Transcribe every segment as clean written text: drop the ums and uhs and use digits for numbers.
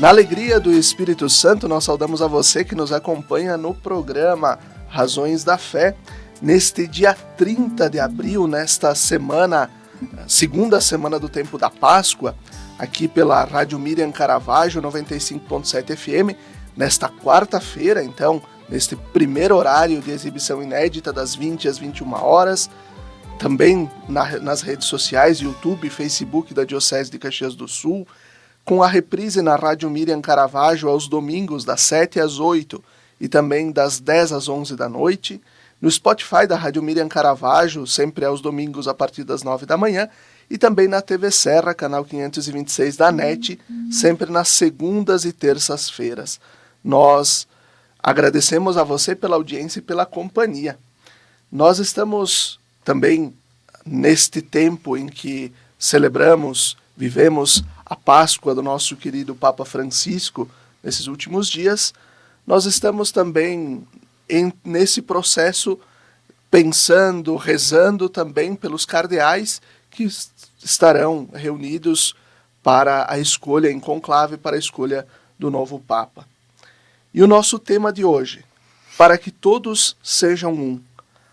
Na alegria do Espírito Santo, nós saudamos a você que nos acompanha no programa Razões da Fé, neste dia 30 de abril, nesta semana, segunda semana do tempo da Páscoa, aqui pela Rádio Miriam Caravaggio 95.7 FM, nesta quarta-feira, então, neste primeiro horário de exibição inédita das 20 às 21 horas, também nas redes sociais, YouTube e Facebook da Diocese de Caxias do Sul, com a reprise na Rádio Miriam Caravaggio aos domingos das 7 às 8 e também das 10 às 11 da noite, no Spotify da Rádio Miriam Caravaggio, sempre aos domingos a partir das 9 da manhã, e também na TV Serra, canal 526 da NET, sempre nas segundas e terças-feiras. Nós agradecemos a você pela audiência e pela companhia. Nós estamos também neste tempo em que celebramos, vivemos a Páscoa do nosso querido Papa Francisco, nesses últimos dias, nós estamos também nesse processo pensando, rezando também pelos cardeais que estarão reunidos para a escolha, em conclave, para a escolha do novo Papa. E o nosso tema de hoje, para que todos sejam um,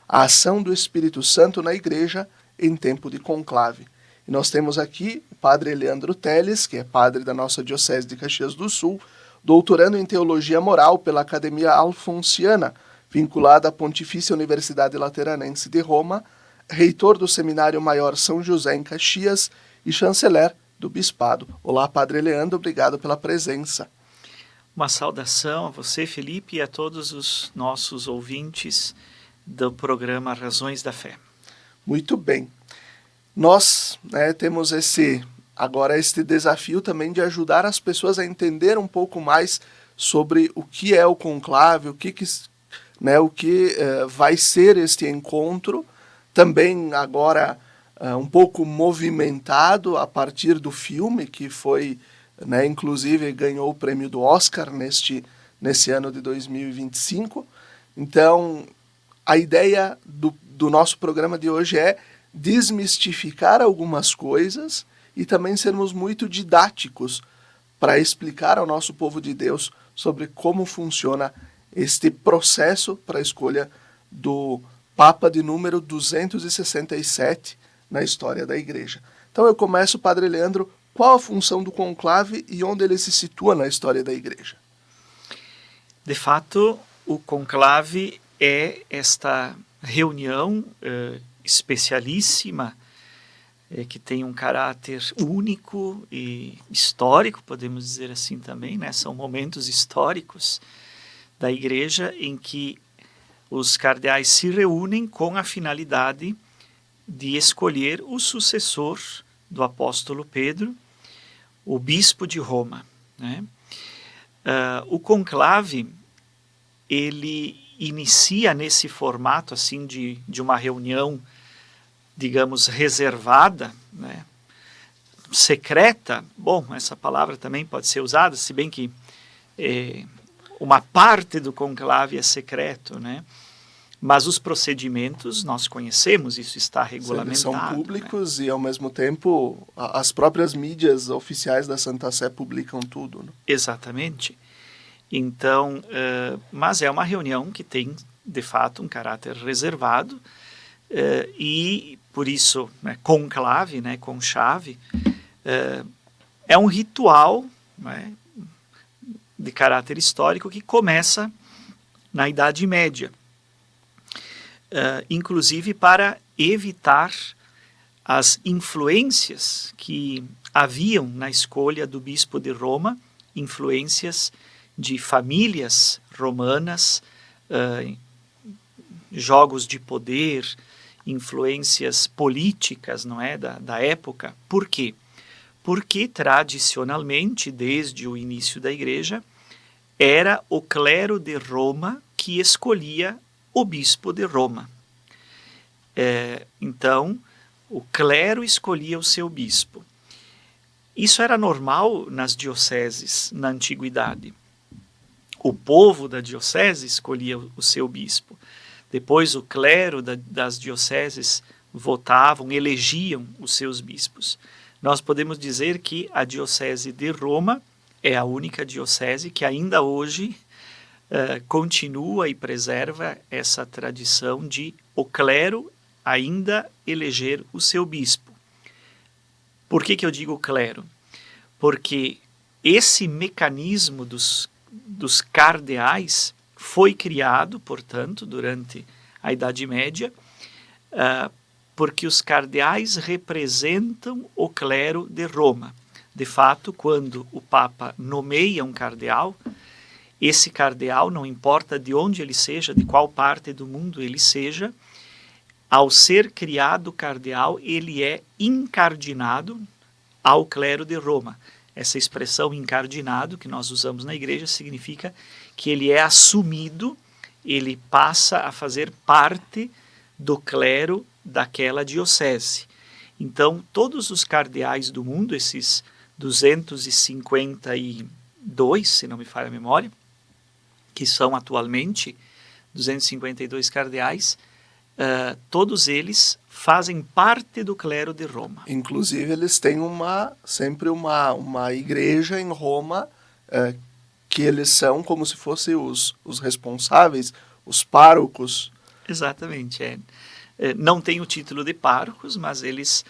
a ação do Espírito Santo na Igreja em tempo de conclave. E nós temos aqui o padre Leandro Teles, que é padre da nossa Diocese de Caxias do Sul, doutorando em Teologia Moral pela Academia Alfonsiana, vinculada à Pontifícia Universidade Lateranense de Roma, reitor do Seminário Maior São José em Caxias e chanceler do Bispado. Olá, padre Leandro, obrigado pela presença. Uma saudação a você, Felipe, e a todos os nossos ouvintes do programa Razões da Fé. Muito bem. Nós temos agora este desafio também de ajudar as pessoas a entender um pouco mais sobre o que é o conclave, o que vai ser este encontro, também agora um pouco movimentado a partir do filme que foi, inclusive ganhou o prêmio do Oscar nesse ano de 2025. Então, a ideia do nosso programa de hoje é desmistificar algumas coisas e também sermos muito didáticos para explicar ao nosso povo de Deus sobre como funciona este processo para a escolha do Papa de número 267 na história da Igreja. Então eu começo, padre Leandro, qual a função do conclave e onde ele se situa na história da Igreja? De fato, o conclave é esta reunião especialíssima, que tem um caráter único e histórico, podemos dizer assim também, São momentos históricos da Igreja em que os cardeais se reúnem com a finalidade de escolher o sucessor do apóstolo Pedro, o bispo de Roma. O conclave, ele inicia nesse formato assim de uma reunião, digamos, reservada, secreta. Bom, essa palavra também pode ser usada, se bem que uma parte do conclave é secreto, Mas os procedimentos nós conhecemos, isso está regulamentado. Eles são públicos e, ao mesmo tempo, as próprias mídias oficiais da Santa Sé publicam tudo. Exatamente. Então, mas é uma reunião que tem, de fato, um caráter reservado e, por isso, conclave, com chave, é um ritual de caráter histórico que começa na Idade Média, inclusive para evitar as influências que haviam na escolha do bispo de Roma, influências de famílias romanas, jogos de poder, influências políticas, da época. Por quê? Porque tradicionalmente, desde o início da Igreja, era o clero de Roma que escolhia o bispo de Roma. Então, o clero escolhia o seu bispo. Isso era normal nas dioceses na antiguidade. O povo da diocese escolhia o seu bispo. Depois o clero das dioceses votavam, elegiam os seus bispos. Nós podemos dizer que a diocese de Roma é a única diocese que ainda hoje continua e preserva essa tradição de o clero ainda eleger o seu bispo. Por que eu digo clero? Porque esse mecanismo dos cardeais foi criado, portanto, durante a Idade Média, porque os cardeais representam o clero de Roma. De fato, quando o Papa nomeia um cardeal, esse cardeal, não importa de onde ele seja, de qual parte do mundo ele seja, ao ser criado cardeal, ele é incardinado ao clero de Roma. Essa expressão incardinado que nós usamos na igreja significa que ele é assumido, ele passa a fazer parte do clero daquela diocese. Então, todos os cardeais do mundo, esses 252, se não me falha a memória, que são atualmente 252 cardeais, todos eles fazem parte do clero de Roma. Inclusive, eles têm sempre uma igreja em Roma, que eles são como se fossem os responsáveis, os párocos. Exatamente. Não tem o título de párocos, mas eles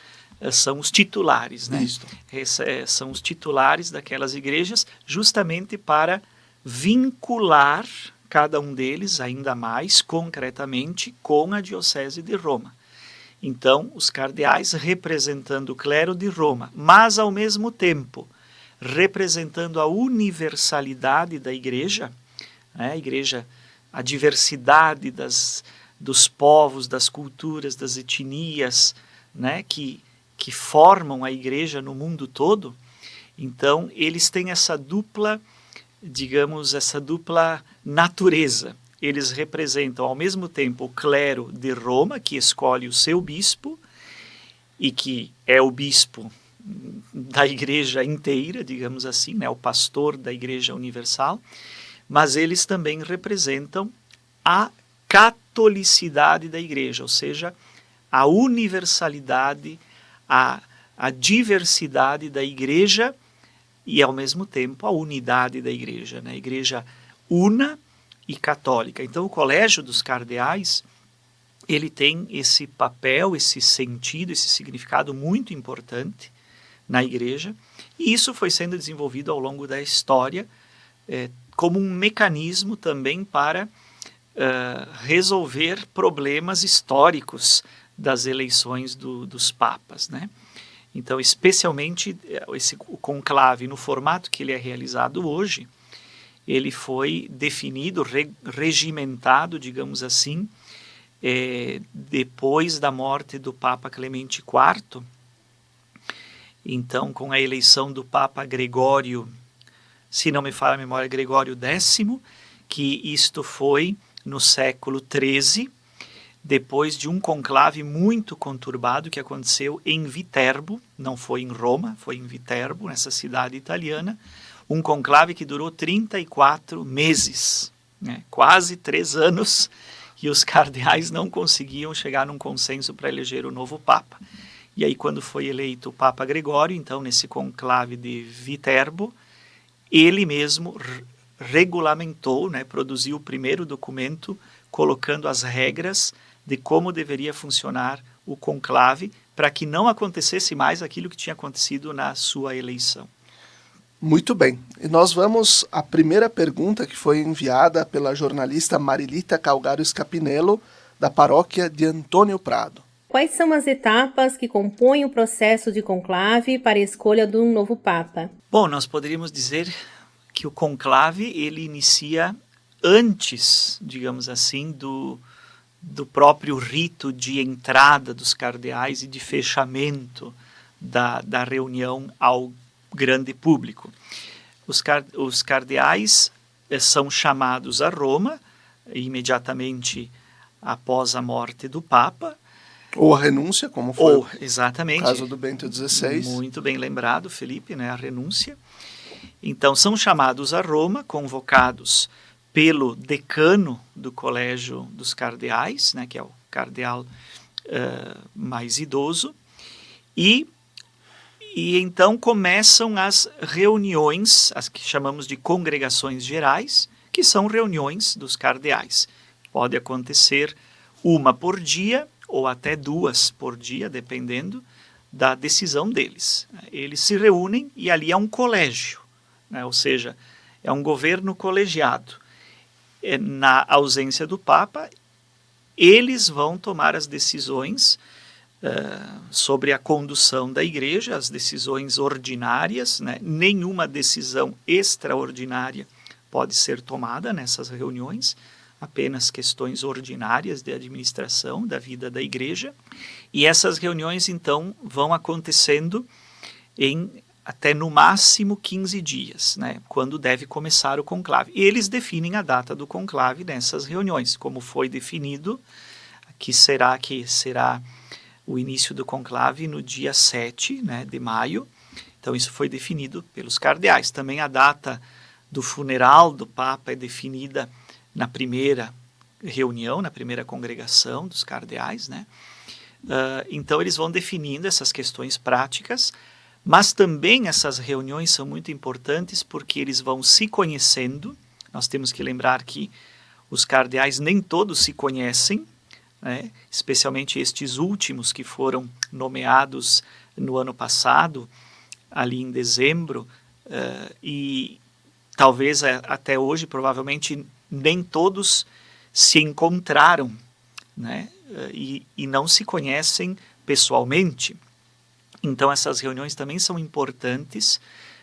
são os titulares, né? São os titulares daquelas igrejas, justamente para vincular cada um deles ainda mais concretamente com a diocese de Roma. Então, os cardeais representando o clero de Roma, mas ao mesmo tempo representando a universalidade da igreja, né? A diversidade dos povos, das culturas, das etnias, né? que formam a igreja no mundo todo. Então, eles têm essa dupla natureza. Eles representam ao mesmo tempo o clero de Roma, que escolhe o seu bispo, e que é o bispo da igreja inteira, digamos assim, né? O pastor da igreja universal, mas eles também representam a catolicidade da igreja, ou seja, a universalidade, a diversidade da igreja e, ao mesmo tempo, a unidade da igreja, né? A igreja una e católica. Então, o Colégio dos Cardeais, ele tem esse papel, esse sentido, esse significado muito importante na igreja, e isso foi sendo desenvolvido ao longo da história como um mecanismo também para resolver problemas históricos das eleições dos papas, né? Então, especialmente o conclave, no formato que ele é realizado hoje, ele foi definido, regimentado, digamos assim, depois da morte do Papa Clemente IV. Então, com a eleição do Papa Gregório, se não me falha a memória, Gregório X, que isto foi no século XIII, depois de um conclave muito conturbado que aconteceu em Viterbo, não foi em Roma, foi em Viterbo, nessa cidade italiana, um conclave que durou 34 meses, né? Quase 3 anos, e os cardeais não conseguiam chegar num consenso para eleger o novo Papa. E aí, quando foi eleito o Papa Gregório, então, nesse conclave de Viterbo, ele mesmo regulamentou, né, produziu o primeiro documento colocando as regras de como deveria funcionar o conclave para que não acontecesse mais aquilo que tinha acontecido na sua eleição. Muito bem. E nós vamos à primeira pergunta que foi enviada pela jornalista Marilita Calgário Scapinello, da paróquia de Antônio Prado. Quais são as etapas que compõem o processo de conclave para a escolha de um novo Papa? Bom, nós poderíamos dizer que o conclave ele inicia antes, digamos assim, do próprio rito de entrada dos cardeais e de fechamento da reunião ao grande público. Os cardeais são chamados a Roma imediatamente após a morte do Papa. Ou a renúncia, como foi exatamente, o caso do Bento XVI. Muito bem lembrado, Felipe, né, a renúncia. Então, são chamados a Roma, convocados pelo decano do Colégio dos Cardeais, né, que é o cardeal mais idoso, e E então começam as reuniões, as que chamamos de congregações gerais, que são reuniões dos cardeais. Pode acontecer uma por dia ou até 2 por dia, dependendo da decisão deles. Eles se reúnem e ali é um colégio, né? Ou seja, é um governo colegiado. Na ausência do Papa, eles vão tomar as decisões sobre a condução da igreja, as decisões ordinárias, né? Nenhuma decisão extraordinária pode ser tomada nessas reuniões, apenas questões ordinárias de administração da vida da igreja. E essas reuniões, então, vão acontecendo em até no máximo 15 dias, né? Quando deve começar o conclave. E eles definem a data do conclave nessas reuniões, como foi definido, que será o início do conclave no dia 7, né, de maio. Então isso foi definido pelos cardeais. Também a data do funeral do Papa é definida na primeira reunião, na primeira congregação dos cardeais, né? Então eles vão definindo essas questões práticas, mas também essas reuniões são muito importantes porque eles vão se conhecendo. Nós temos que lembrar que os cardeais nem todos se conhecem, né? Especialmente estes últimos que foram nomeados no ano passado, ali em dezembro, e talvez até hoje, provavelmente, nem todos se encontraram, né? E não se conhecem pessoalmente. Então essas reuniões também são importantes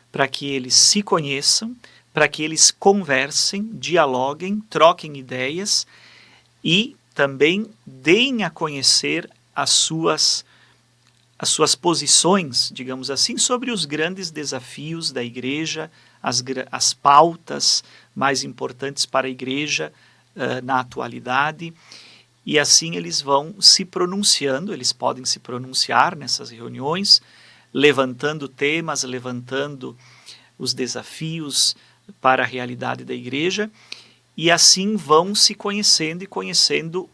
para que eles se conheçam, para que eles conversem, dialoguem, troquem ideias e também deem a conhecer as suas posições, digamos assim, sobre os grandes desafios da igreja, as pautas mais importantes para a igreja na atualidade. E assim eles vão se pronunciando, eles podem se pronunciar nessas reuniões, levantando temas, levantando os desafios para a realidade da igreja, e assim vão se conhecendo e conhecendo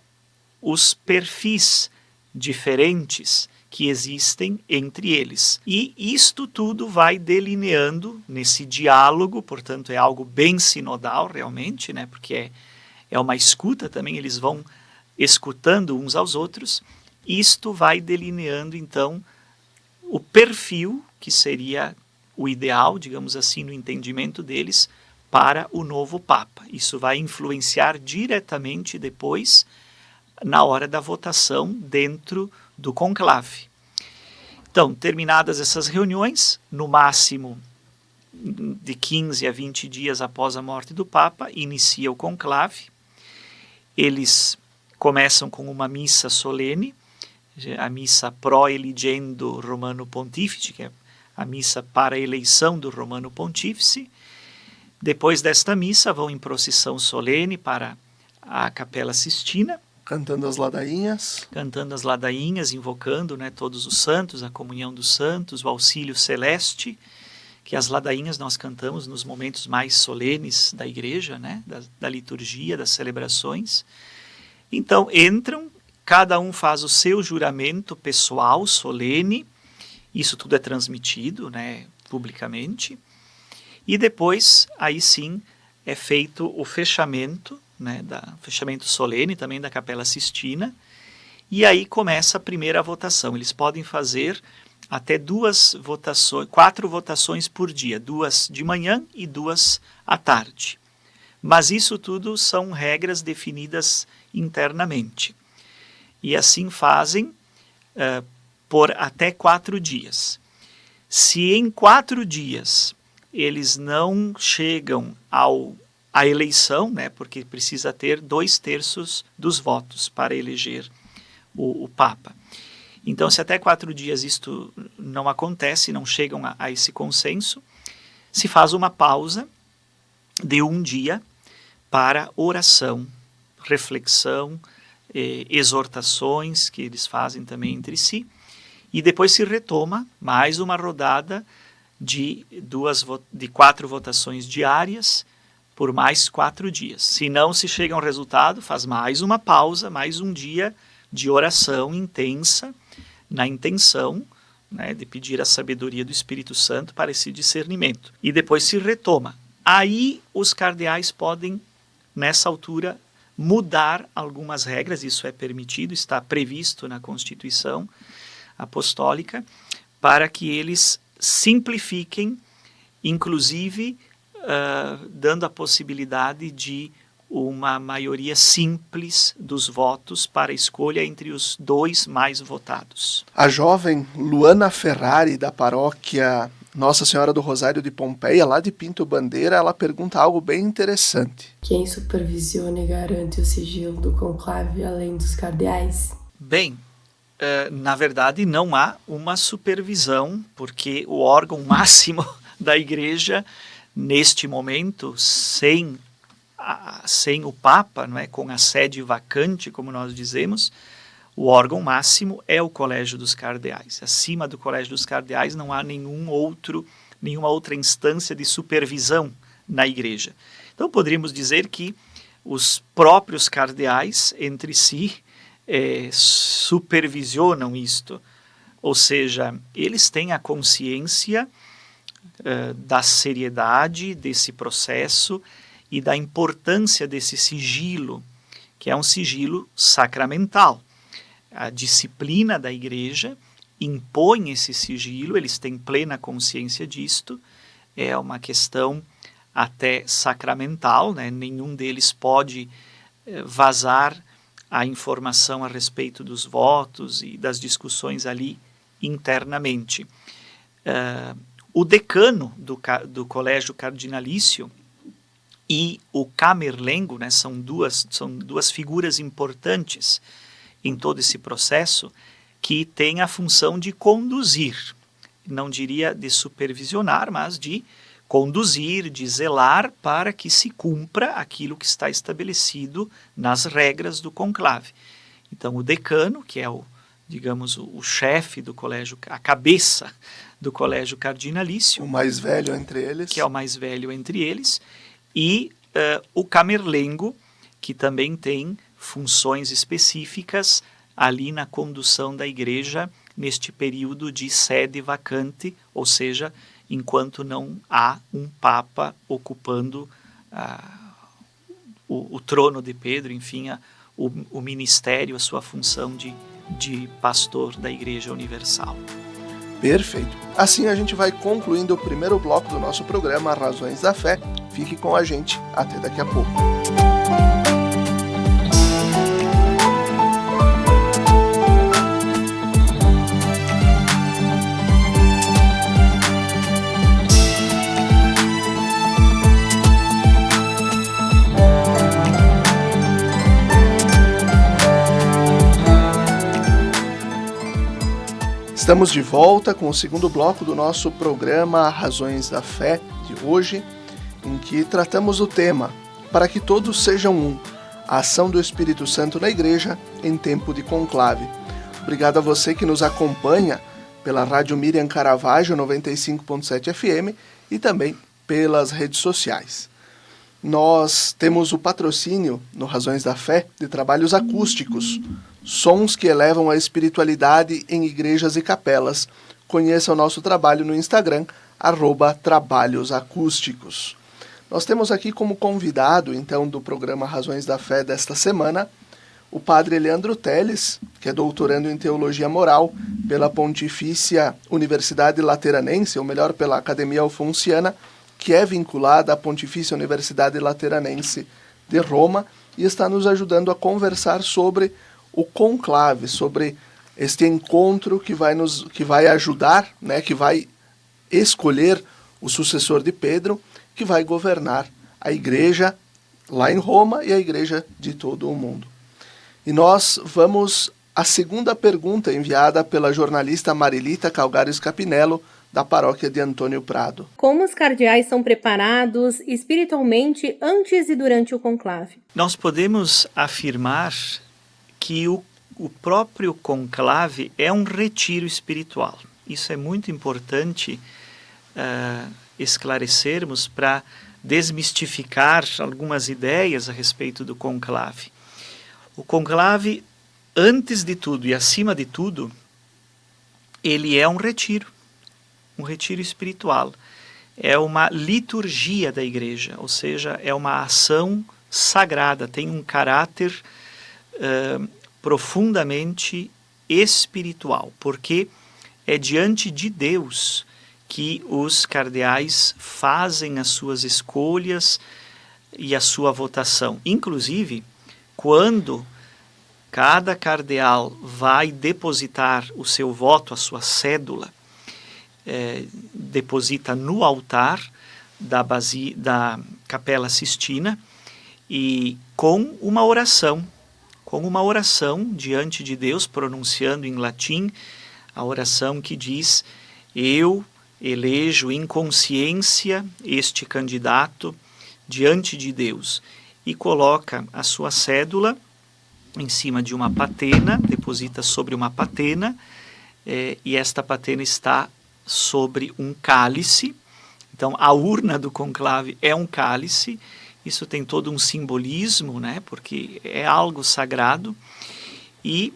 os perfis diferentes que existem entre eles. E isto tudo vai delineando nesse diálogo, portanto é algo bem sinodal realmente, né? Porque é uma escuta também, eles vão escutando uns aos outros. Isto vai delineando então o perfil que seria o ideal, digamos assim, no entendimento deles, para o novo Papa. Isso vai influenciar diretamente depois na hora da votação dentro do conclave. Então, terminadas essas reuniões, no máximo de 15 a 20 dias após a morte do Papa, inicia o conclave. Eles começam com uma missa solene, a missa pro eligendo Romano Pontífice, que é a missa para a eleição do Romano Pontífice. Depois desta missa, vão em procissão solene para a Capela Sistina. Cantando as ladainhas. Cantando as ladainhas, invocando, né, todos os santos, a comunhão dos santos, o auxílio celeste, que as ladainhas nós cantamos nos momentos mais solenes da igreja, né, da liturgia, das celebrações. Então, entram, cada um faz o seu juramento pessoal, solene, isso tudo é transmitido, né, publicamente, e depois, aí sim, é feito o fechamento, né, fechamento solene também da Capela Sistina, e aí começa a primeira votação. Eles podem fazer até 4 votações por dia, 2 de manhã e 2 à tarde. Mas isso tudo são regras definidas internamente. E assim fazem por até 4 dias. Se em 4 dias eles não chegam à eleição, né, porque precisa ter 2/3 dos votos para eleger o Papa. Então, se até 4 dias isto não acontece, não chegam a esse consenso, se faz uma pausa de 1 dia para oração, reflexão, exortações que eles fazem também entre si, e depois se retoma mais uma rodada de 4 votações diárias por mais 4 dias. Se não se chega a um resultado, faz mais uma pausa, mais um dia de oração intensa, na intenção né, de pedir a sabedoria do Espírito Santo para esse discernimento. E depois se retoma. Aí os cardeais podem, nessa altura, mudar algumas regras, isso é permitido, está previsto na Constituição Apostólica, para que eles simplifiquem, inclusive dando a possibilidade de uma maioria simples dos votos para a escolha entre os 2 mais votados. A jovem Luana Ferrari, da paróquia Nossa Senhora do Rosário de Pompeia, lá de Pinto Bandeira, ela pergunta algo bem interessante. Quem supervisiona e garante o sigilo do conclave além dos cardeais? Bem, na verdade não há uma supervisão, porque o órgão máximo da Igreja, neste momento, sem o Papa, não é, com a sede vacante, como nós dizemos, o órgão máximo é o Colégio dos Cardeais. Acima do Colégio dos Cardeais não há nenhuma outra instância de supervisão na Igreja. Então poderíamos dizer que os próprios cardeais, entre si, supervisionam isto. Ou seja, eles têm a consciência da seriedade desse processo e da importância desse sigilo, que é um sigilo sacramental. A disciplina da Igreja impõe esse sigilo, eles têm plena consciência disto, é uma questão até sacramental, né? Nenhum deles pode vazar a informação a respeito dos votos e das discussões ali internamente. O decano do Colégio Cardinalício e o Camerlengo, né, são duas figuras importantes em todo esse processo, que têm a função de conduzir, não diria de supervisionar, mas de conduzir, de zelar para que se cumpra aquilo que está estabelecido nas regras do conclave. Então o decano, que é o chefe do colégio, a cabeça do colégio cardinalício, o mais velho entre eles, que é o mais velho entre eles, e o camerlengo, que também tem funções específicas ali na condução da Igreja neste período de sede vacante, ou seja, enquanto não há um Papa ocupando o trono de Pedro, enfim, o ministério, a sua função de pastor da Igreja Universal. Perfeito. Assim a gente vai concluindo o primeiro bloco do nosso programa Razões da Fé. Fique com a gente. Até daqui a pouco. Estamos de volta com o segundo bloco do nosso programa Razões da Fé de hoje, em que tratamos o tema Para que todos sejam um, a ação do Espírito Santo na Igreja em tempo de conclave. Obrigado a você que nos acompanha pela Rádio Miriam Caravaggio 95.7 FM e também pelas redes sociais. Nós temos o patrocínio no Razões da Fé de trabalhos acústicos, sons que elevam a espiritualidade em igrejas e capelas. Conheça o nosso trabalho no Instagram, @trabalhosacústicos. Nós temos aqui como convidado, então, do programa Razões da Fé desta semana, o padre Leandro Teles, que é doutorando em Teologia Moral pela Pontifícia Universidade Lateranense, ou melhor, pela Academia Alfonsiana, que é vinculada à Pontifícia Universidade Lateranense de Roma, e está nos ajudando a conversar sobre o conclave, sobre este encontro que vai ajudar, né, que vai escolher o sucessor de Pedro, que vai governar a igreja lá em Roma e a igreja de todo o mundo. E nós vamos à segunda pergunta enviada pela jornalista Marilita Calgares Capinello, da paróquia de Antônio Prado. Como os cardeais são preparados espiritualmente antes e durante o conclave? Nós podemos afirmar que o próprio conclave é um retiro espiritual. Isso é muito importante esclarecermos para desmistificar algumas ideias a respeito do conclave. O conclave, antes de tudo e acima de tudo, ele é um retiro espiritual. É uma liturgia da igreja, ou seja, é uma ação sagrada, tem um caráter profundamente espiritual, porque é diante de Deus que os cardeais fazem as suas escolhas e a sua votação. Inclusive, quando cada cardeal vai depositar o seu voto, a sua cédula, deposita no altar da Capela Sistina e com uma oração diante de Deus, pronunciando em latim a oração que diz: eu elejo em consciência este candidato diante de Deus, e coloca a sua cédula em cima de uma patena, deposita sobre uma patena, e esta patena está sobre um cálice. Então, a urna do conclave é um cálice. Isso tem todo um simbolismo, né? Porque é algo sagrado. E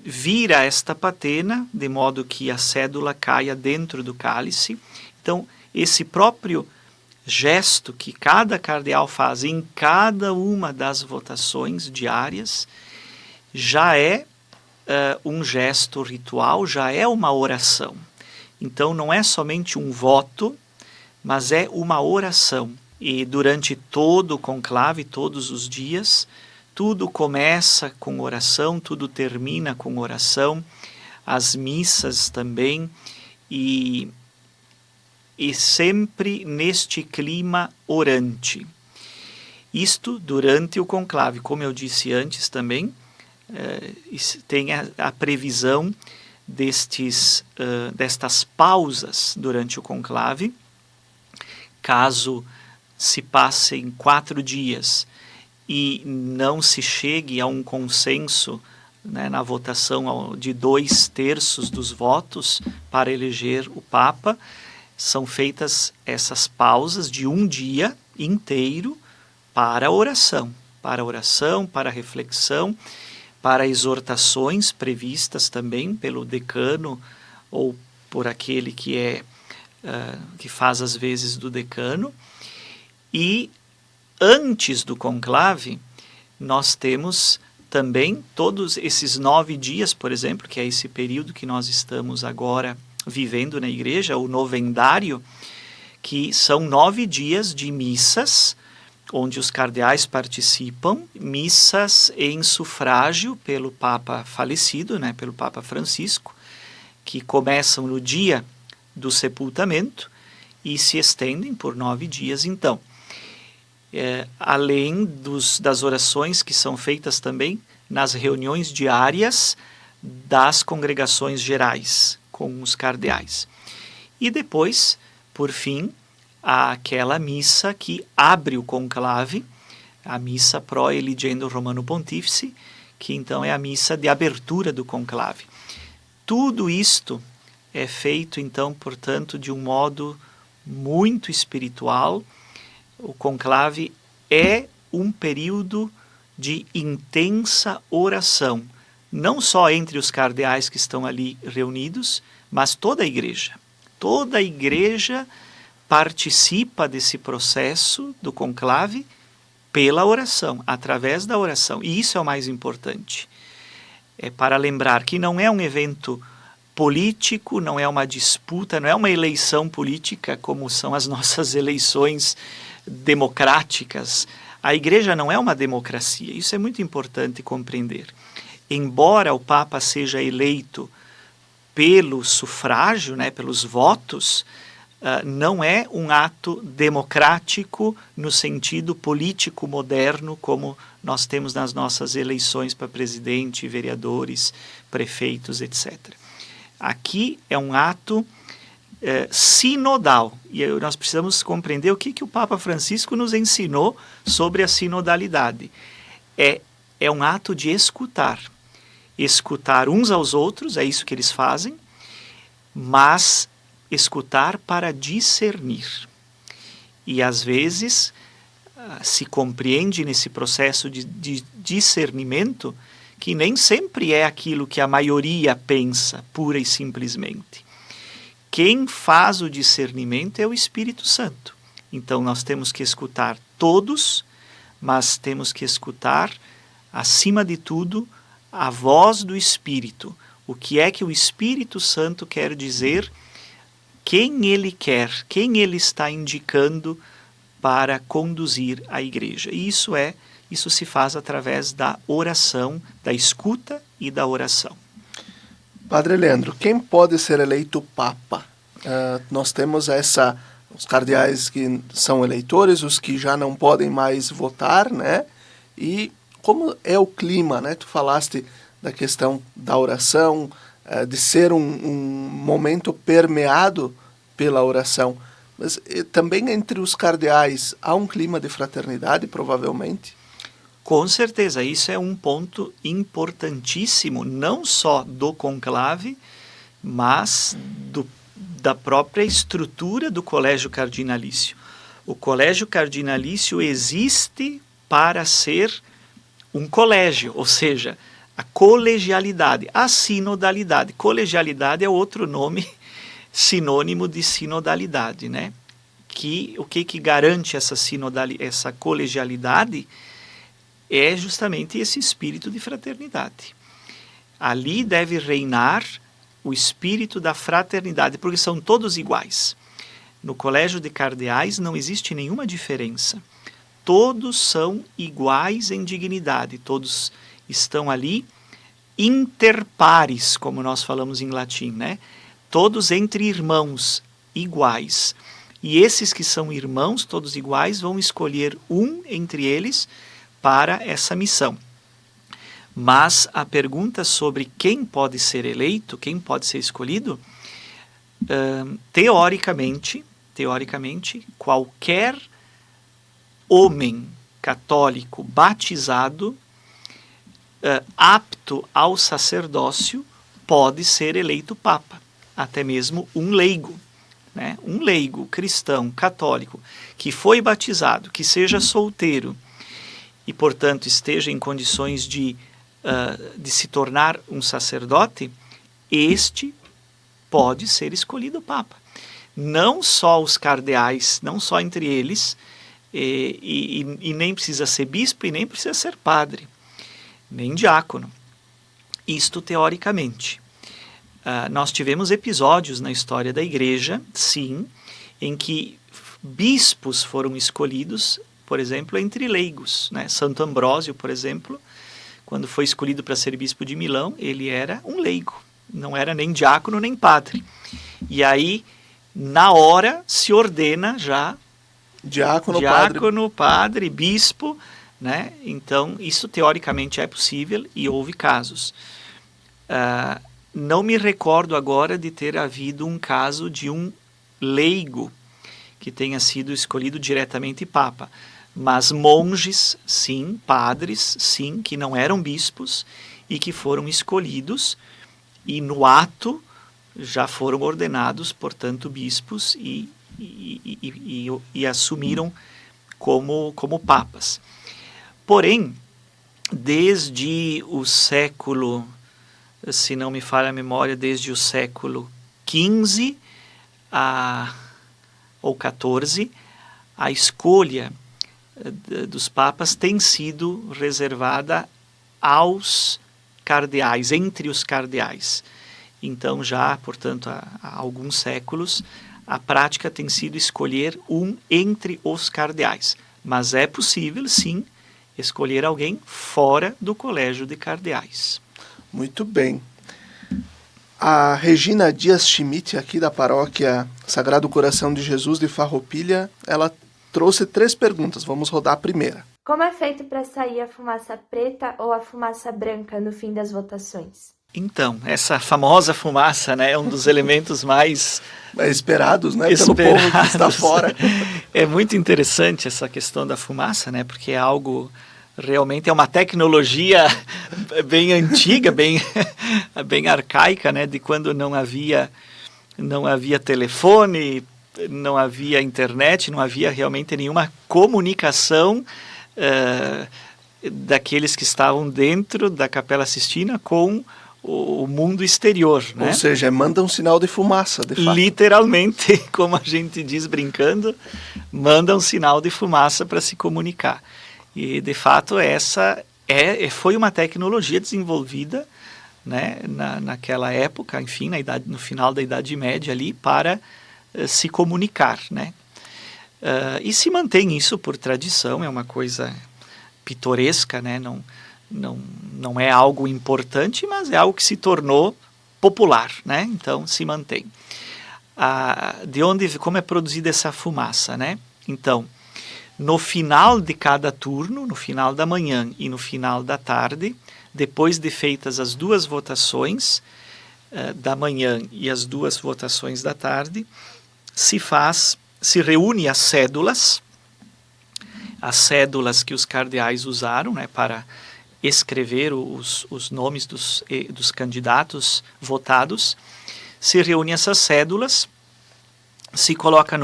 vira esta patena de modo que a cédula caia dentro do cálice. Então, esse próprio gesto que cada cardeal faz em cada uma das votações diárias já é um gesto ritual, já é uma oração. Então, não é somente um voto, mas é uma oração. E durante todo o conclave, todos os dias, tudo começa com oração, tudo termina com oração, as missas também, e sempre neste clima orante. Isto durante o conclave, como eu disse antes também, tem a previsão destas pausas durante o conclave. Caso se passem 4 dias e não se chegue a um consenso, né, na votação de 2/3 dos votos para eleger o Papa, são feitas essas pausas de um dia inteiro para oração, para reflexão, para exortações previstas também pelo decano ou por aquele que faz as vezes do decano. E antes do conclave, nós temos também todos esses 9 dias, por exemplo, que é esse período que nós estamos agora vivendo na igreja, o novendário, que são 9 dias de missas, onde os cardeais participam, missas em sufrágio pelo Papa falecido, né, pelo Papa Francisco, que começam no dia do sepultamento e se estendem por 9 dias, então. Além das orações que são feitas também nas reuniões diárias das congregações gerais com os cardeais. E depois, por fim, há aquela missa que abre o conclave, a missa Pro Eligendo Romano Pontífice, que então é a missa de abertura do conclave. Tudo isto é feito, então, portanto, de um modo muito espiritual. O conclave é um período de intensa oração, não só entre os cardeais que estão ali reunidos, mas toda a igreja. Toda a igreja participa desse processo do conclave pela oração, através da oração. E isso é o mais importante. É para lembrar que não é um evento político, não é uma disputa, não é uma eleição política como são as nossas eleições democráticas. A igreja não é uma democracia. Isso é muito importante compreender. Embora o Papa seja eleito pelo sufrágio, né, pelos votos, não é um ato democrático no sentido político moderno, como nós temos nas nossas eleições para presidente, vereadores, prefeitos, etc. Aqui é um ato sinodal, e nós precisamos compreender o que o Papa Francisco nos ensinou sobre a sinodalidade. É um ato de escutar uns aos outros, é isso que eles fazem, mas escutar para discernir. E às vezes se compreende nesse processo de discernimento que nem sempre é aquilo que a maioria pensa, pura e simplesmente. Quem faz o discernimento é o Espírito Santo. Então nós temos que escutar todos, mas temos que escutar, acima de tudo, a voz do Espírito. O que é que o Espírito Santo quer dizer, quem ele quer, quem ele está indicando para conduzir a igreja. E isso se faz através da oração, da escuta e da oração. Padre Leandro, quem pode ser eleito Papa? Nós temos os cardeais que são eleitores, os que já não podem mais votar, né? E como é o clima, né? Tu falaste da questão da oração, de ser um momento permeado pela oração. Mas também entre os cardeais há um clima de fraternidade, provavelmente? Com certeza, isso é um ponto importantíssimo, não só do conclave, mas da própria estrutura do colégio cardinalício. O colégio cardinalício existe para ser um colégio, ou seja, a colegialidade, a sinodalidade. Colegialidade é outro nome sinônimo de sinodalidade, né? O que garante essa colegialidade é justamente esse espírito de fraternidade. Ali deve reinar o espírito da fraternidade, porque são todos iguais. No colégio de cardeais não existe nenhuma diferença. Todos são iguais em dignidade, todos estão ali inter pares, como nós falamos em latim, né? Todos entre irmãos iguais. E esses que são irmãos, todos iguais, vão escolher um entre eles para essa missão. Mas a pergunta sobre quem pode ser eleito, quem pode ser escolhido, teoricamente, qualquer homem católico batizado, apto ao sacerdócio, pode ser eleito Papa. Até mesmo um leigo, né? Um leigo cristão, católico, que foi batizado, que seja solteiro e, portanto, esteja em condições de se tornar um sacerdote, este pode ser escolhido Papa. Não só os cardeais, não só entre eles, e nem precisa ser bispo e nem precisa ser padre, nem diácono. Isto teoricamente. Nós tivemos episódios na história da igreja, sim, em que bispos foram escolhidos, por exemplo, entre leigos, né? Santo Ambrósio, por exemplo, quando foi escolhido para ser bispo de Milão, ele era um leigo, não era nem diácono nem padre. E aí, na hora, se ordena já diácono, padre, bispo, né? Então, isso teoricamente é possível e houve casos. Não me recordo agora de ter havido um caso de um leigo que tenha sido escolhido diretamente Papa. Mas monges, sim, padres, sim, que não eram bispos e que foram escolhidos e no ato já foram ordenados, portanto, bispos e assumiram como papas. Porém, desde o século, se não me falha a memória, desde o século XV ou XIV, a escolha dos papas tem sido reservada aos cardeais, entre os cardeais. Então já, portanto, há alguns séculos, a prática tem sido escolher um entre os cardeais. Mas é possível, sim, escolher alguém fora do colégio de cardeais. Muito bem. A Regina Dias Schmidt, aqui da paróquia Sagrado Coração de Jesus de Farroupilha, ela trouxe 3 perguntas. Vamos rodar a primeira. Como é feito para sair a fumaça preta ou a fumaça branca no fim das votações? Então, essa famosa fumaça, né, é um dos elementos mais esperados, né, pelo povo que está fora. É muito interessante essa questão da fumaça, né, porque é algo, realmente é uma tecnologia bem antiga, bem arcaica, né, de quando não havia telefone, não havia internet, não havia realmente nenhuma comunicação daqueles que estavam dentro da Capela Sistina com o mundo exterior, né? Ou seja, manda um sinal de fumaça, de fato. Literalmente, como a gente diz brincando, manda um sinal de fumaça para se comunicar. E, de fato, essa foi uma tecnologia desenvolvida, né, naquela época, enfim, no final da Idade Média ali, para se comunicar, né? E se mantém isso por tradição, é uma coisa pitoresca, né? Não é algo importante, mas é algo que se tornou popular, né? Então se mantém. Como é produzida essa fumaça, né? Então, no final de cada turno, no final da manhã e no final da tarde, depois de feitas as 2 votações da manhã e as 2 votações da tarde, se reúne as cédulas que os cardeais usaram, né, para escrever os nomes dos candidatos votados. Se reúne essas cédulas, se coloca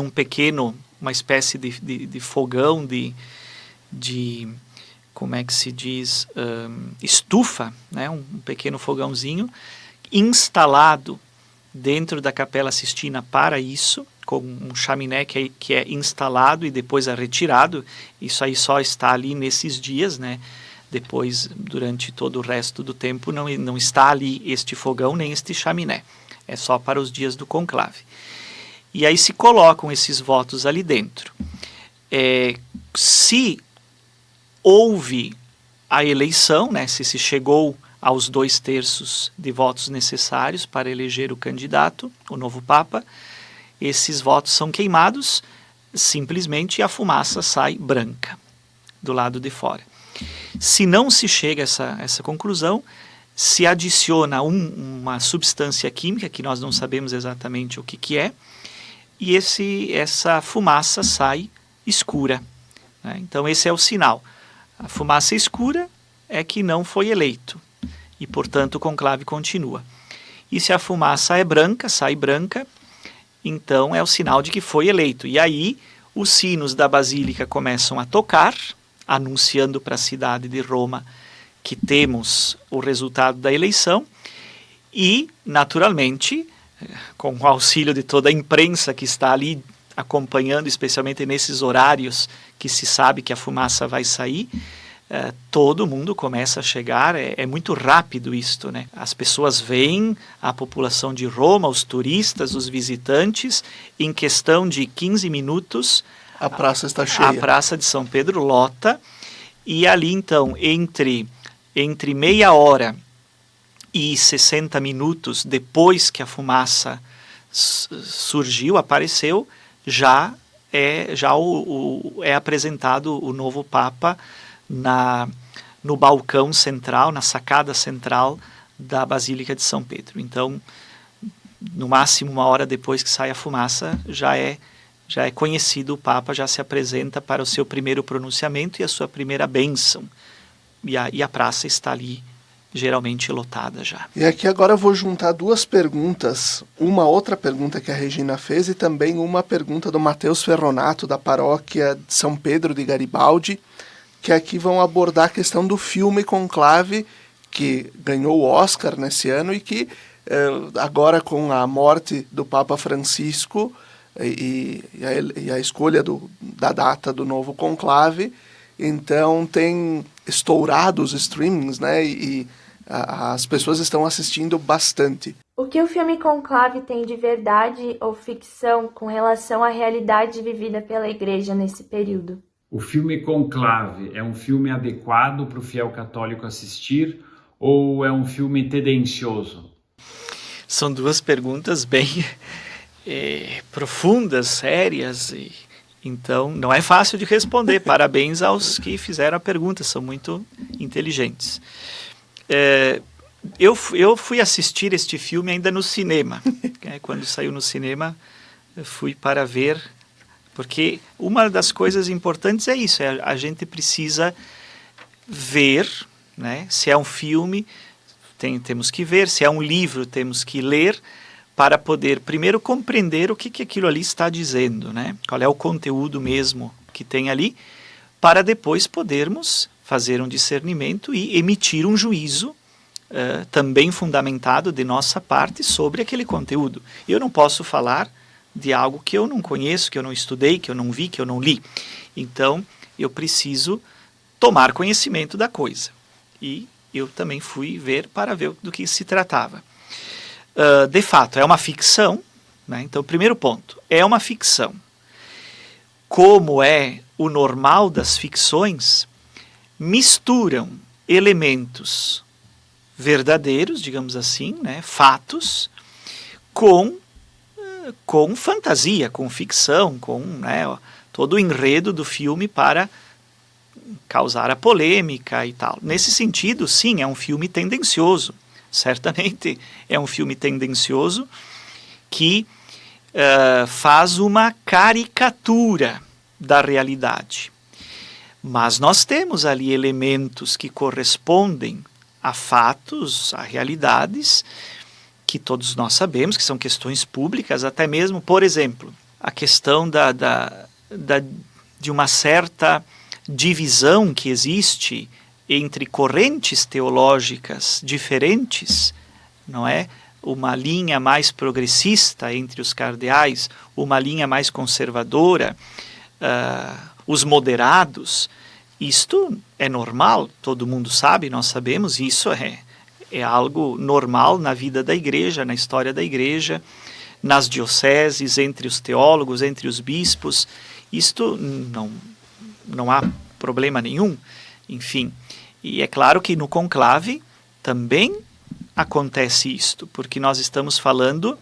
uma espécie de fogão, de como é que se diz, estufa, né, um pequeno fogãozinho, instalado dentro da Capela Sistina para isso, com um chaminé que é instalado e depois é retirado. Isso aí só está ali nesses dias, né? Depois, durante todo o resto do tempo, não está ali este fogão nem este chaminé. É só para os dias do conclave. E aí se colocam esses votos ali dentro. Se houve a eleição, né, se chegou aos 2/3 de votos necessários para eleger o candidato, o novo Papa, esses votos são queimados, simplesmente a fumaça sai branca do lado de fora. Se não se chega a essa conclusão, se adiciona uma substância química, que nós não sabemos exatamente o que é, e essa fumaça sai escura, né? Então esse é o sinal. A fumaça escura é que não foi eleito, e portanto o conclave continua. E se a fumaça é branca, sai branca, então é o sinal de que foi eleito. E aí os sinos da Basílica começam a tocar, anunciando para a cidade de Roma que temos o resultado da eleição, e, naturalmente, com o auxílio de toda a imprensa que está ali acompanhando, especialmente nesses horários que se sabe que a fumaça vai sair, todo mundo começa a chegar. É muito rápido isto, né? As pessoas veem, a população de Roma, os turistas, os visitantes, em questão de 15 minutos, a praça está cheia. A praça de São Pedro lota, e ali então, entre meia hora e 60 minutos depois que a fumaça surgiu, apareceu, já é apresentado o novo Papa no balcão central, na sacada central da Basílica de São Pedro. Então, no máximo 1 hora depois que sai a fumaça, já é conhecido o Papa, já se apresenta para o seu primeiro pronunciamento e a sua primeira bênção. E a praça está ali, geralmente lotada já. E aqui agora eu vou juntar 2 perguntas. Uma outra pergunta que a Regina fez e também uma pergunta do Matheus Ferronato, da paróquia de São Pedro de Garibaldi, que aqui vão abordar a questão do filme Conclave, que ganhou o Oscar nesse ano e que agora, com a morte do Papa Francisco e a escolha da data do novo conclave, então tem estourado os streamings, né? E as pessoas estão assistindo bastante. O que o filme Conclave tem de verdade ou ficção com relação à realidade vivida pela Igreja nesse período? O filme Conclave é um filme adequado para o fiel católico assistir ou é um filme tendencioso? São 2 perguntas bem profundas, sérias, então não é fácil de responder. Parabéns aos que fizeram a pergunta, são muito inteligentes. Eu fui assistir este filme ainda no cinema. Quando saiu no cinema, eu fui para ver, porque uma das coisas importantes é isso, a gente precisa ver, né? Se é um filme, temos que ver, se é um livro, temos que ler, para poder primeiro compreender o que aquilo ali está dizendo, né? Qual é o conteúdo mesmo que tem ali, para depois podermos fazer um discernimento e emitir um juízo também fundamentado de nossa parte sobre aquele conteúdo. Eu não posso falar de algo que eu não conheço, que eu não estudei, que eu não vi, que eu não li. Então, eu preciso tomar conhecimento da coisa. E eu também fui ver para ver do que se tratava. De fato, é uma ficção, né? Então, primeiro ponto, é uma ficção. Como é o normal das ficções, misturam elementos verdadeiros, digamos assim, né? Fatos, com fantasia, com ficção, com, né, todo o enredo do filme para causar a polêmica e tal. Nesse sentido, sim, é um filme tendencioso. Certamente é um filme tendencioso que faz uma caricatura da realidade. Mas nós temos ali elementos que correspondem a fatos, a realidades, que todos nós sabemos que são questões públicas, até mesmo, por exemplo, a questão de uma certa divisão que existe entre correntes teológicas diferentes, não é? Uma linha mais progressista entre os cardeais, uma linha mais conservadora, os moderados. Isto é normal, todo mundo sabe, nós sabemos, isso é algo normal na vida da igreja, na história da igreja, nas dioceses, entre os teólogos, entre os bispos. Isto não há problema nenhum, enfim. E é claro que no conclave também acontece isto, porque nós estamos falando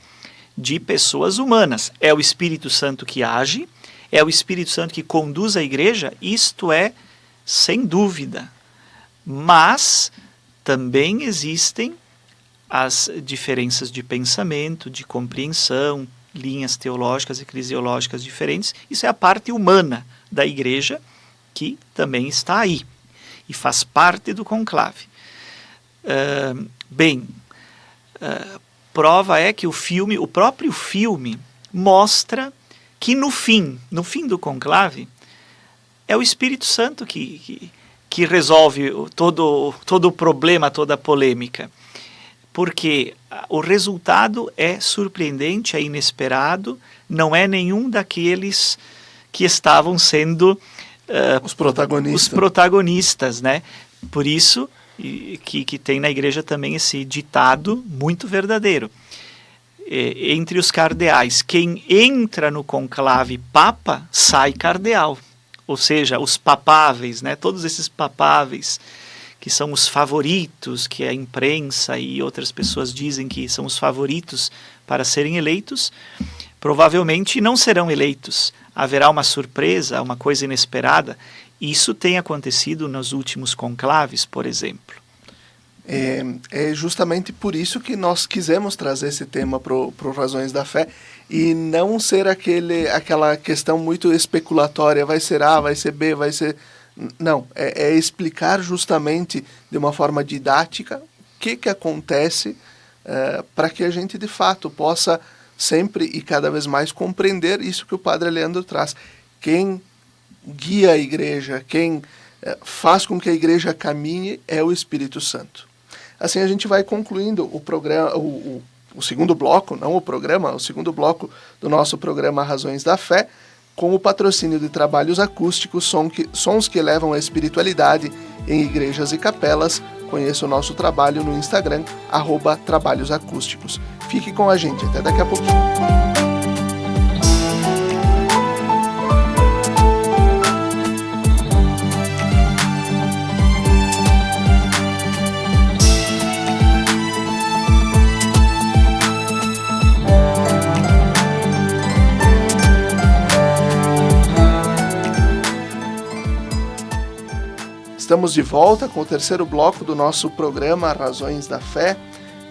de pessoas humanas. É o Espírito Santo que age, é o Espírito Santo que conduz a igreja, isto é sem dúvida. Mas também existem as diferenças de pensamento, de compreensão, linhas teológicas e eclesiológicas diferentes. Isso é a parte humana da igreja que também está aí e faz parte do conclave. Prova é que o próprio filme mostra que no fim do conclave, é o Espírito Santo que resolve todo o problema, toda a polêmica. Porque o resultado é surpreendente, é inesperado, não é nenhum daqueles que estavam sendo os protagonistas, né? Por isso que tem na igreja também esse ditado muito verdadeiro. Entre os cardeais, quem entra no conclave papa, sai cardeal. Ou seja, os papáveis, né? Todos esses papáveis que são os favoritos, que a imprensa e outras pessoas dizem que são os favoritos para serem eleitos, provavelmente não serão eleitos. Haverá uma surpresa, uma coisa inesperada. Isso tem acontecido nos últimos conclaves, por exemplo. É justamente por isso que nós quisemos trazer esse tema para o Razões da Fé e não ser aquela questão muito especulatória, vai ser A, vai ser B, vai ser... Não, é explicar justamente de uma forma didática o que acontece para que a gente de fato possa sempre e cada vez mais compreender isso que o Padre Leandro traz. Quem guia a igreja, quem faz com que a igreja caminhe é o Espírito Santo. Assim a gente vai concluindo o programa, o segundo bloco, não o programa, o segundo bloco do nosso programa Razões da Fé, com o patrocínio de Trabalhos Acústicos, sons que elevam a espiritualidade em igrejas e capelas. Conheça o nosso trabalho no Instagram, @trabalhosacústicos. Fique com a gente, até daqui a pouquinho. Estamos de volta com o terceiro bloco do nosso programa Razões da Fé,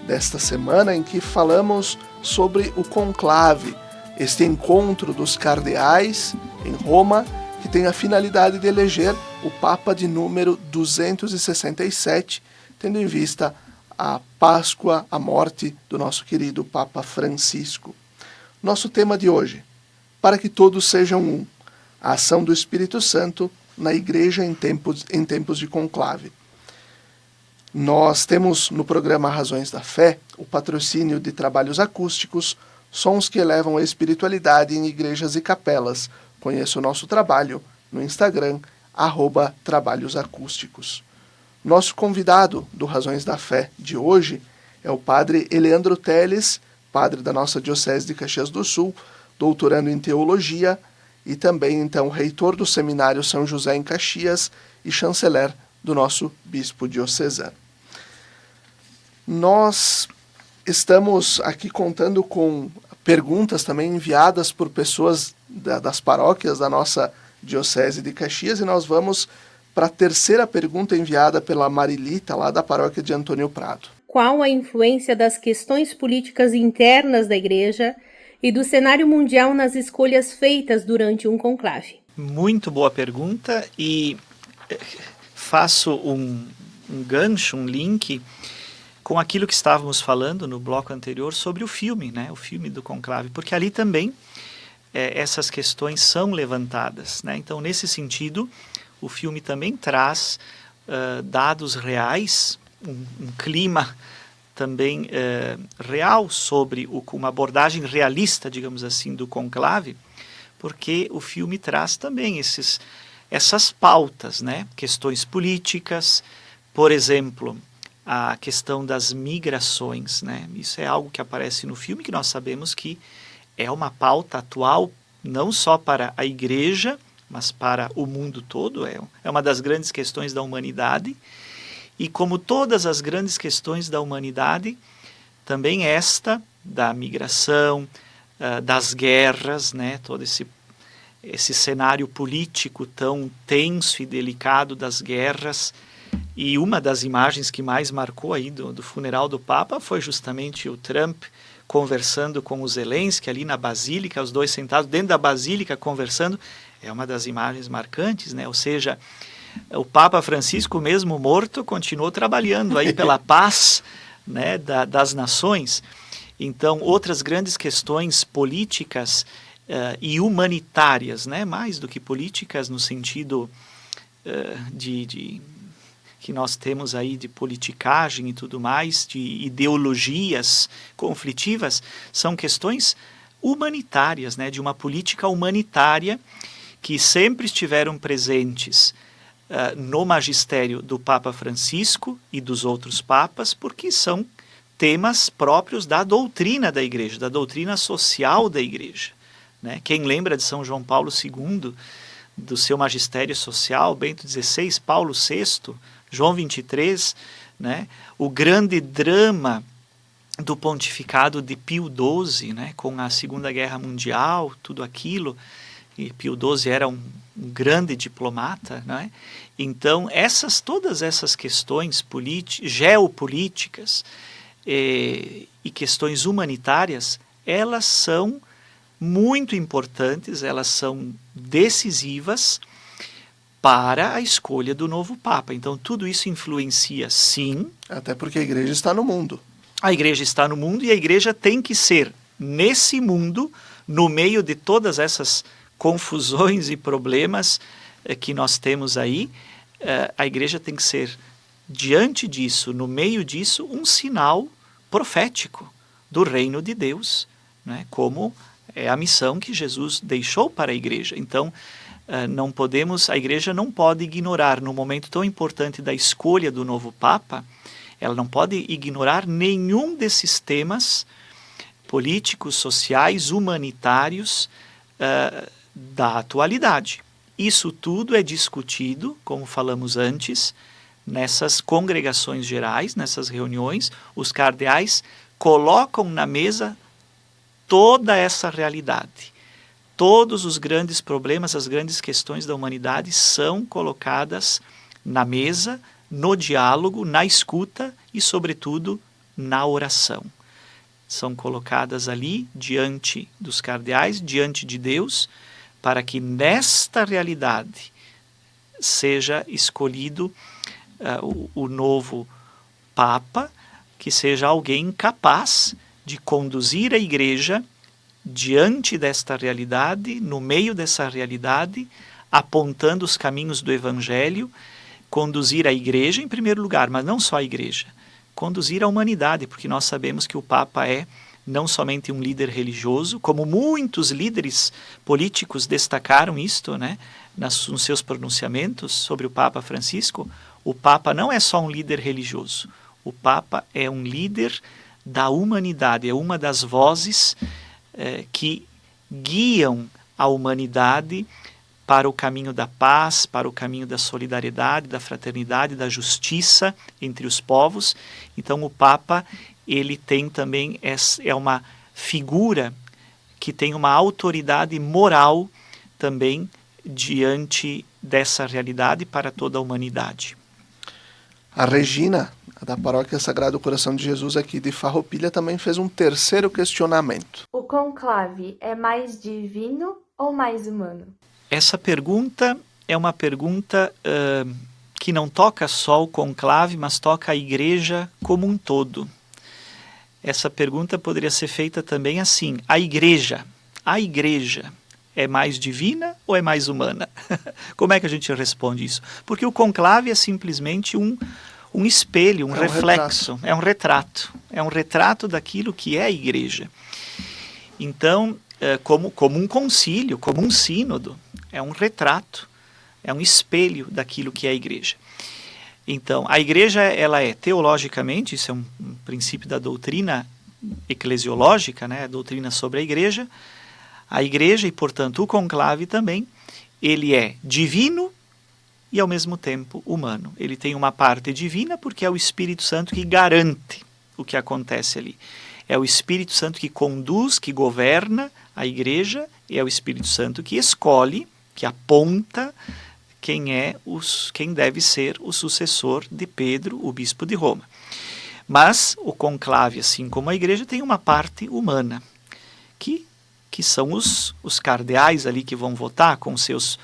desta semana em que falamos sobre o conclave, este encontro dos cardeais em Roma, que tem a finalidade de eleger o Papa de número 267, tendo em vista a Páscoa, a morte do nosso querido Papa Francisco. Nosso tema de hoje, para que todos sejam um, a ação do Espírito Santo na igreja em tempos de conclave. Nós temos no programa Razões da Fé o patrocínio de trabalhos acústicos, sons que elevam a espiritualidade em igrejas e capelas. Conheça o nosso trabalho no Instagram, @trabalhosacústicos. Nosso convidado do Razões da Fé de hoje é o padre Eleandro Teles, padre da nossa Diocese de Caxias do Sul, doutorando em Teologia e também, então, reitor do Seminário São José em Caxias e chanceler do nosso bispo diocesano. Nós estamos aqui contando com perguntas também enviadas por pessoas das paróquias da nossa Diocese de Caxias e nós vamos para a terceira pergunta enviada pela Marilita, lá da paróquia de Antônio Prado. Qual a influência das questões políticas internas da Igreja e do cenário mundial nas escolhas feitas durante um conclave? Muito boa pergunta e faço um gancho, um link com aquilo que estávamos falando no bloco anterior sobre o filme, né? O filme do conclave, porque ali também essas questões são levantadas, né? Então, nesse sentido, o filme também traz dados reais, um clima também real sobre uma abordagem realista, digamos assim, do conclave, porque o filme traz também essas pautas, né? Questões políticas, por exemplo, a questão das migrações, né? Isso é algo que aparece no filme, que nós sabemos que é uma pauta atual, não só para a Igreja, mas para o mundo todo, é uma das grandes questões da humanidade, e como todas as grandes questões da humanidade, também esta da migração, das guerras, né? Todo esse cenário político tão tenso e delicado das guerras. E uma das imagens que mais marcou aí do funeral do Papa foi justamente o Trump conversando com o Zelensky ali na Basílica, os dois sentados dentro da Basílica conversando. É uma das imagens marcantes, né? Ou seja, o Papa Francisco, mesmo morto, continuou trabalhando aí pela paz, né, das nações. Então, outras grandes questões políticas e humanitárias, né? Mais do que políticas no sentido que nós temos aí de politicagem e tudo mais, de ideologias conflitivas, são questões humanitárias, né, de uma política humanitária que sempre estiveram presentes no magistério do Papa Francisco e dos outros papas, porque são temas próprios da doutrina da Igreja, da doutrina social da Igreja, né? Quem lembra de São João Paulo II, do seu magistério social, Bento XVI, Paulo VI, João 23, né? O grande drama do pontificado de Pio XII, né? Com a Segunda Guerra Mundial, tudo aquilo, e Pio XII era um grande diplomata, né? Então, todas essas questões geopolíticas e questões humanitárias, elas são muito importantes, elas são decisivas para a escolha do novo Papa. Então, tudo isso influencia, sim. Até porque a Igreja está no mundo. A Igreja está no mundo e a Igreja tem que ser, nesse mundo, no meio de todas essas confusões e problemas que nós temos aí, a Igreja tem que ser, diante disso, no meio disso, um sinal profético do reino de Deus, né? Como é a missão que Jesus deixou para a Igreja. Então, a Igreja não pode ignorar, no momento tão importante da escolha do novo Papa, ela não pode ignorar nenhum desses temas políticos, sociais, humanitários da atualidade. Isso tudo é discutido, como falamos antes, nessas congregações gerais, nessas reuniões. Os cardeais colocam na mesa toda essa realidade. Todos os grandes problemas, as grandes questões da humanidade são colocadas na mesa, no diálogo, na escuta e, sobretudo, na oração. São colocadas ali diante dos cardeais, diante de Deus, para que nesta realidade seja escolhido o novo Papa, que seja alguém capaz de conduzir a Igreja diante desta realidade, no meio dessa realidade, apontando os caminhos do Evangelho, conduzir a igreja em primeiro lugar, mas não só a igreja, conduzir a humanidade, porque nós sabemos que o Papa é não somente um líder religioso, como muitos líderes políticos destacaram isto, né, nos seus pronunciamentos sobre o Papa Francisco. O Papa não é só um líder religioso, o Papa é um líder da humanidade, é uma das vozes que guiam a humanidade para o caminho da paz, para o caminho da solidariedade, da fraternidade, da justiça entre os povos. Então o Papa, ele tem também, é uma figura que tem uma autoridade moral também diante dessa realidade para toda a humanidade. A Regina, da Paróquia Sagrado Coração de Jesus aqui de Farroupilha, também fez um terceiro questionamento. O conclave é mais divino ou mais humano? Essa pergunta é uma pergunta que não toca só o conclave, mas toca a igreja como um todo. Essa pergunta poderia ser feita também assim: a igreja é mais divina ou é mais humana? Como é que a gente responde isso? Porque o conclave é simplesmente um espelho, um reflexo, é um retrato daquilo que é a igreja. Então, como um concílio, como um sínodo, é um retrato, é um espelho daquilo que é a igreja. Então, a igreja, ela é teologicamente, isso é um princípio da doutrina eclesiológica, né, a doutrina sobre a igreja, e, portanto, o conclave também, ele é divino e, ao mesmo tempo, humano. Ele tem uma parte divina porque é o Espírito Santo que garante o que acontece ali. É o Espírito Santo que conduz, que governa a igreja, e é o Espírito Santo que escolhe, que aponta quem deve ser o sucessor de Pedro, o bispo de Roma. Mas o conclave, assim como a igreja, tem uma parte humana, que são os cardeais ali que vão votar com seus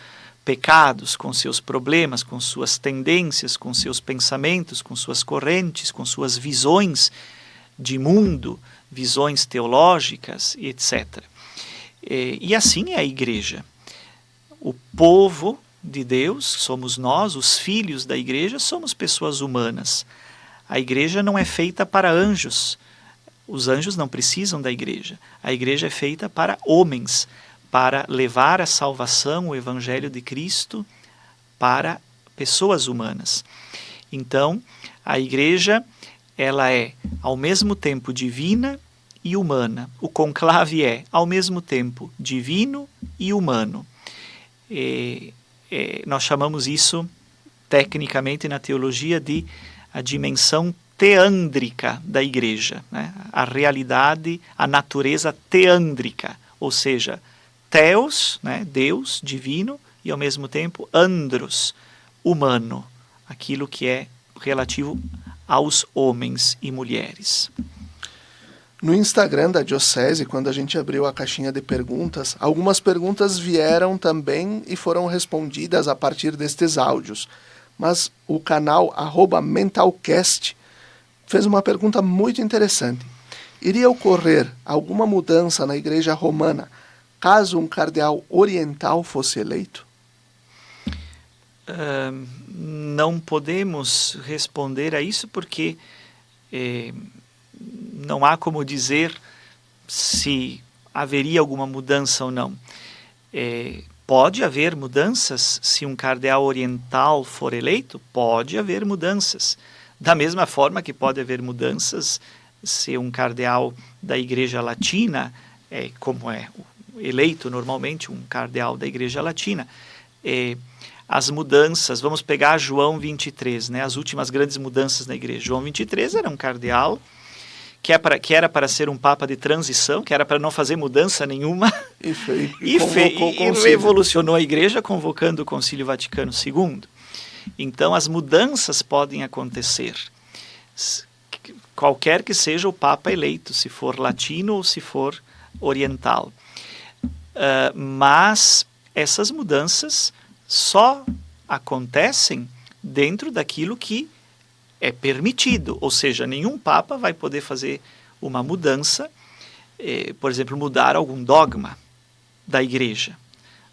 pecados, com seus problemas, com suas tendências, com seus pensamentos, com suas correntes, com suas visões de mundo, visões teológicas, etc. E assim é a igreja. O povo de Deus, somos nós, os filhos da igreja, somos pessoas humanas. A igreja não é feita para anjos. Os anjos não precisam da igreja. A igreja é feita para homens, para levar a salvação, o evangelho de Cristo para pessoas humanas. Então, a igreja, ela é ao mesmo tempo divina e humana. O conclave é ao mesmo tempo divino e humano. Nós chamamos isso tecnicamente na teologia de a dimensão teândrica da igreja, né? A realidade, a natureza teândrica, ou seja, Theos, né? Deus, divino, e ao mesmo tempo andros, humano, aquilo que é relativo aos homens e mulheres. No Instagram da Diocese, quando a gente abriu a caixinha de perguntas, algumas perguntas vieram também e foram respondidas a partir destes áudios. Mas o canal @mentalcast fez uma pergunta muito interessante. Iria ocorrer alguma mudança na Igreja Romana caso um cardeal oriental fosse eleito? Não podemos responder a isso porque não há como dizer se haveria alguma mudança ou não. Pode haver mudanças se um cardeal oriental for eleito? Pode haver mudanças. Da mesma forma que pode haver mudanças se um cardeal da Igreja Latina, como é eleito normalmente um cardeal da Igreja Latina, as mudanças, vamos pegar João 23, né, as últimas grandes mudanças na Igreja. João 23 era um cardeal que era para ser um papa de transição, que era para não fazer mudança nenhuma, e revolucionou a Igreja convocando o Concílio Vaticano II. Então as mudanças podem acontecer, qualquer que seja o papa eleito, se for latino ou se for oriental. Mas essas mudanças só acontecem dentro daquilo que é permitido, ou seja, nenhum papa vai poder fazer uma mudança, por exemplo, mudar algum dogma da igreja,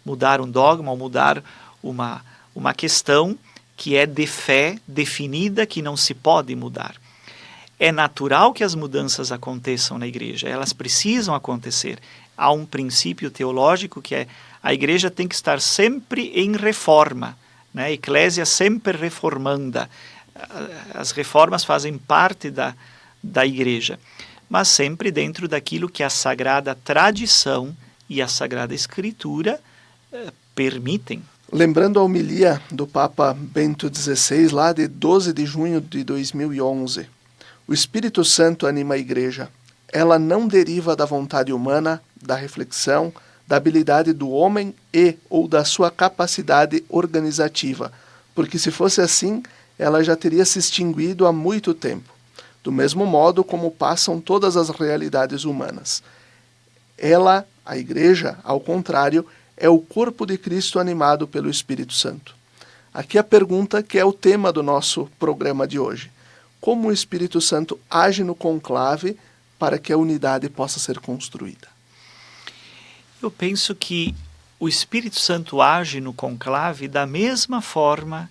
mudar um dogma ou mudar uma questão que é de fé definida, que não se pode mudar. É natural que as mudanças aconteçam na igreja, elas precisam acontecer. Há um princípio teológico que é: a igreja tem que estar sempre em reforma, né? Ecclesia sempre reformanda. As reformas fazem parte da igreja, mas sempre dentro daquilo que a Sagrada Tradição e a Sagrada Escritura permitem. Lembrando a homilia do Papa Bento XVI, lá de 12 de junho de 2011, o Espírito Santo anima a Igreja. Ela não deriva da vontade humana, da reflexão, da habilidade do homem ou da sua capacidade organizativa, porque se fosse assim, ela já teria se extinguido há muito tempo, do mesmo modo como passam todas as realidades humanas. Ela, a Igreja, ao contrário, é o corpo de Cristo animado pelo Espírito Santo. Aqui a pergunta que é o tema do nosso programa de hoje: como o Espírito Santo age no conclave para que a unidade possa ser construída? Eu penso que o Espírito Santo age no conclave da mesma forma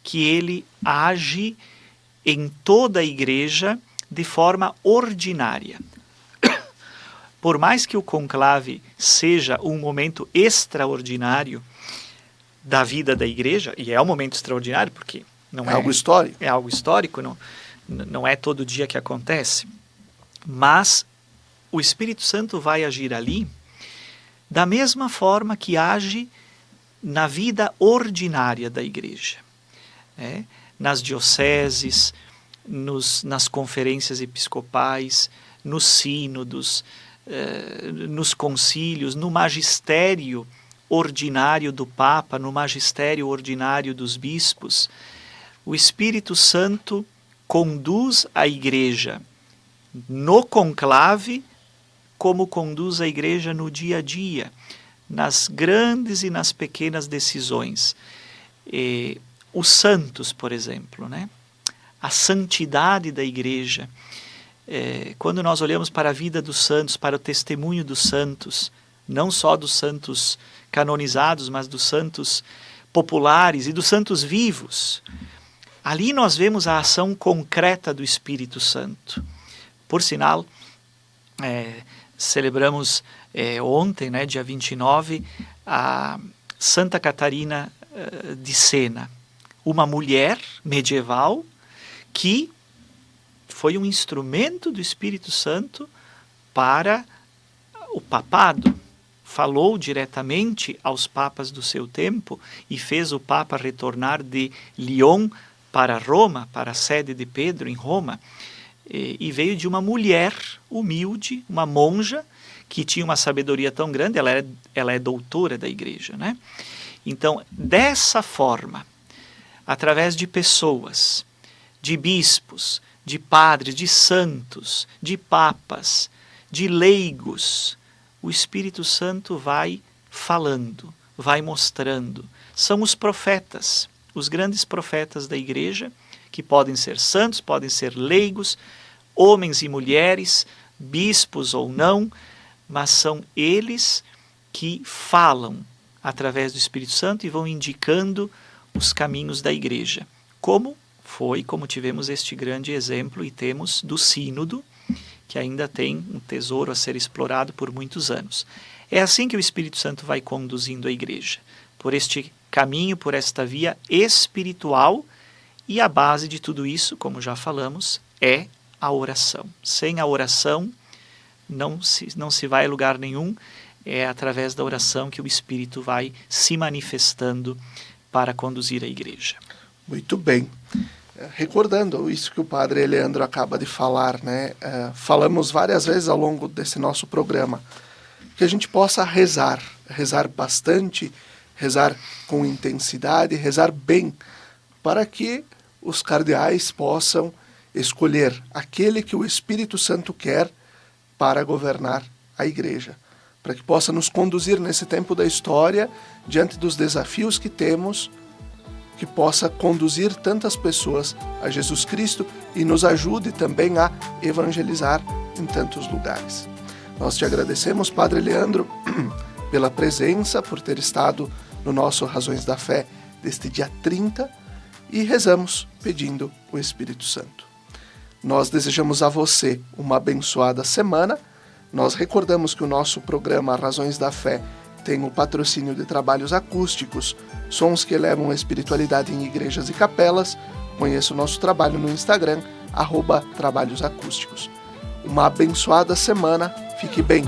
que ele age em toda a igreja de forma ordinária. Por mais que o conclave seja um momento extraordinário da vida da igreja, e é um momento extraordinário porque não é algo histórico. É algo histórico, não é todo dia que acontece, mas o Espírito Santo vai agir ali da mesma forma que age na vida ordinária da igreja, nas dioceses, nas conferências episcopais, nos sínodos, nos concílios, no magistério ordinário do Papa, no magistério ordinário dos bispos. O Espírito Santo conduz a igreja no conclave, como conduz a igreja no dia a dia, nas grandes e nas pequenas decisões. Os santos, por exemplo, a santidade da igreja. Quando nós olhamos para a vida dos santos, para o testemunho dos santos, não só dos santos canonizados, mas dos santos populares e dos santos vivos, ali nós vemos a ação concreta do Espírito Santo. Por sinal, celebramos ontem, dia 29, a Santa Catarina de Sena, uma mulher medieval que foi um instrumento do Espírito Santo para o papado. Falou diretamente aos papas do seu tempo e fez o Papa retornar de Lyon para Roma, para a sede de Pedro em Roma, e veio de uma mulher humilde, uma monja, que tinha uma sabedoria tão grande, ela é doutora da igreja, Então, dessa forma, através de pessoas, de bispos, de padres, de santos, de papas, de leigos, o Espírito Santo vai falando, vai mostrando. São os profetas, os grandes profetas da igreja, que podem ser santos, podem ser leigos, homens e mulheres, bispos ou não, mas são eles que falam através do Espírito Santo e vão indicando os caminhos da igreja. Como tivemos este grande exemplo e temos do sínodo, que ainda tem um tesouro a ser explorado por muitos anos. É assim que o Espírito Santo vai conduzindo a igreja, por este caminho, por esta via espiritual, e a base de tudo isso, como já falamos, é a oração. Sem a oração não se vai a lugar nenhum, é através da oração que o Espírito vai se manifestando para conduzir a igreja. Muito bem. Recordando isso que o padre Leandro acaba de falar, falamos várias vezes ao longo desse nosso programa, que a gente possa rezar bastante, rezar com intensidade, rezar bem, para que os cardeais possam escolher aquele que o Espírito Santo quer para governar a igreja, para que possa nos conduzir nesse tempo da história, diante dos desafios que temos, que possa conduzir tantas pessoas a Jesus Cristo e nos ajude também a evangelizar em tantos lugares. Nós te agradecemos, Padre Leandro, pela presença, por ter estado no nosso Razões da Fé deste dia 30 e rezamos pedindo o Espírito Santo. Nós desejamos a você uma abençoada semana. Nós recordamos que o nosso programa Razões da Fé tem o patrocínio de trabalhos acústicos, sons que elevam a espiritualidade em igrejas e capelas. Conheça o nosso trabalho no Instagram, @trabalhosacústicos. Uma abençoada semana, fique bem!